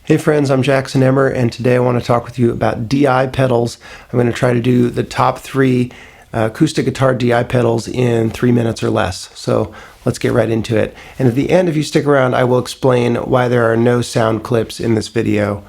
Hey friends, I'm Jackson Emmer, and today I want to talk with you about DI pedals. I'm going to try to do the top 3 acoustic guitar DI pedals in 3 minutes or less. So let's get right into it. And at the end, if you stick around, I will explain why there are no sound clips in this video.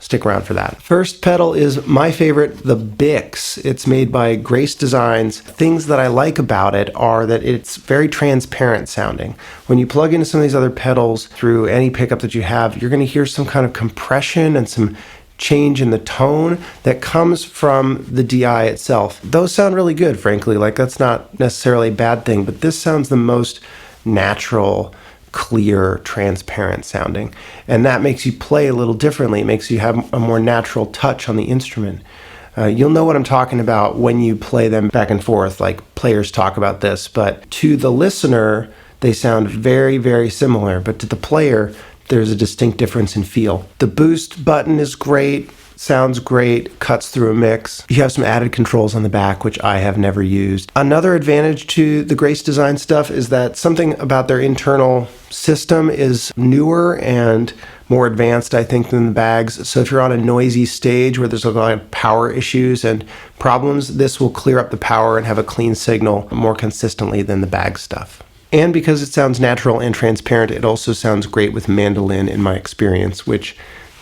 Stick around for that. First pedal is my favorite, the Bix. It's made by Grace Designs. Things that I like about it are that it's very transparent sounding. When you plug into some of these other pedals through any pickup that you have, you're going to hear some kind of compression and some change in the tone that comes from the DI itself. Those sound really good, frankly. Like, that's not necessarily a bad thing, but this sounds the most natural, clear, transparent sounding, and that makes you play a little differently. It makes you have a more natural touch on the instrument. You'll know what I'm talking about when you play them back and forth, like players talk about this, but to the listener they sound very, very similar, but to the player there's a distinct difference in feel. The boost button is great, sounds great, cuts through a mix. You have some added controls on the back, which I have never used. Another advantage to the Grace Design stuff is that something about their internal system is newer and more advanced, I think, than the bags. So if you're on a noisy stage where there's a lot of power issues and problems, this will clear up the power and have a clean signal more consistently than the bag stuff. And because it sounds natural and transparent, it also sounds great with mandolin in my experience, which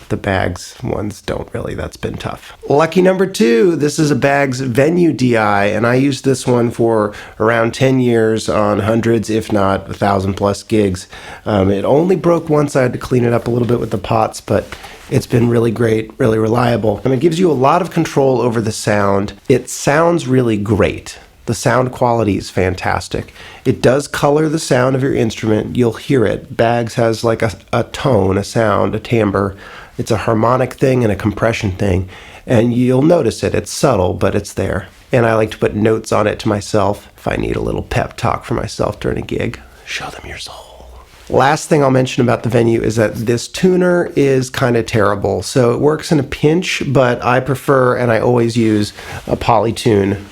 the bags ones don't really. That's been tough. Lucky number 2, this is a Bags Venue DI, and I used this one for around 10 years on hundreds, if not 1,000 plus gigs. It only broke once. I had to clean it up a little bit with the pots, but it's been really great, really reliable. And it gives you a lot of control over the sound. It sounds really great. The sound quality is fantastic. It does color the sound of your instrument. You'll hear it. Bags has like a tone, a sound, a timbre. It's a harmonic thing and a compression thing, and you'll notice it. It's subtle, but it's there. And I like to put notes on it to myself if I need a little pep talk for myself during a gig. Show them your soul. Last thing I'll mention about the Venue is that this tuner is kind of terrible. So it works in a pinch, but I prefer, and I always use, a Polytune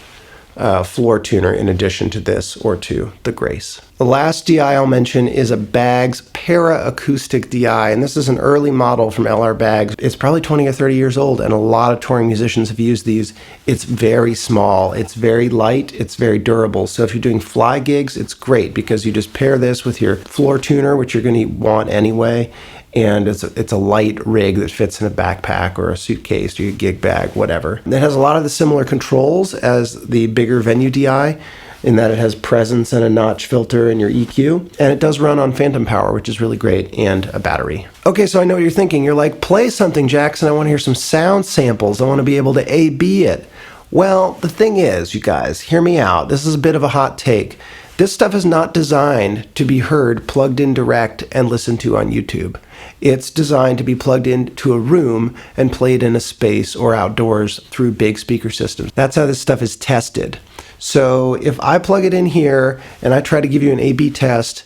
floor tuner in addition to this or to the Grace. The last DI I'll mention is a Bags Para Acoustic DI, and this is an early model from LR Bags. It's probably 20 or 30 years old, and a lot of touring musicians have used these. It's very small, it's very light, it's very durable. So if you're doing fly gigs, it's great because you just pair this with your floor tuner, which you're going to want anyway, and it's a light rig that fits in a backpack or a suitcase or your gig bag, whatever. It has a lot of the similar controls as the bigger Venue DI, in that it has presence and a notch filter in your EQ, and it does run on phantom power, which is really great, and a battery. Okay, so I know what you're thinking. You're like, play something, Jackson. I want to hear some sound samples. I want to be able to A-B it. Well, the thing is, you guys, hear me out. This is a bit of a hot take. This stuff is not designed to be heard plugged in direct and listened to on YouTube. It's designed to be plugged into a room and played in a space or outdoors through big speaker systems. That's how this stuff is tested. So if I plug it in here and I try to give you an A/B test,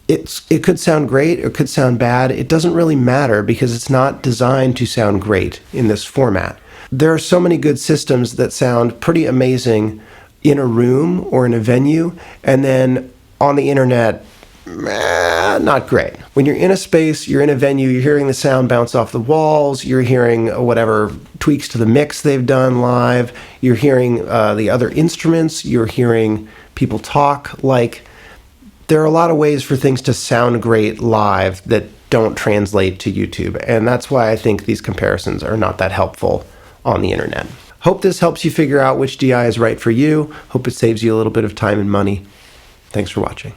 it could sound great or it could sound bad. It doesn't really matter because it's not designed to sound great in this format. There are so many good systems that sound pretty amazing in a room or in a venue, and then on the internet, not great. When you're in a space, you're in a venue, you're hearing the sound bounce off the walls, you're hearing whatever tweaks to the mix they've done live, you're hearing the other instruments, you're hearing people talk. Like, there are a lot of ways for things to sound great live that don't translate to YouTube, and that's why I think these comparisons are not that helpful on the internet. Hope this helps you figure out which DI is right for you. Hope it saves you a little bit of time and money. Thanks for watching.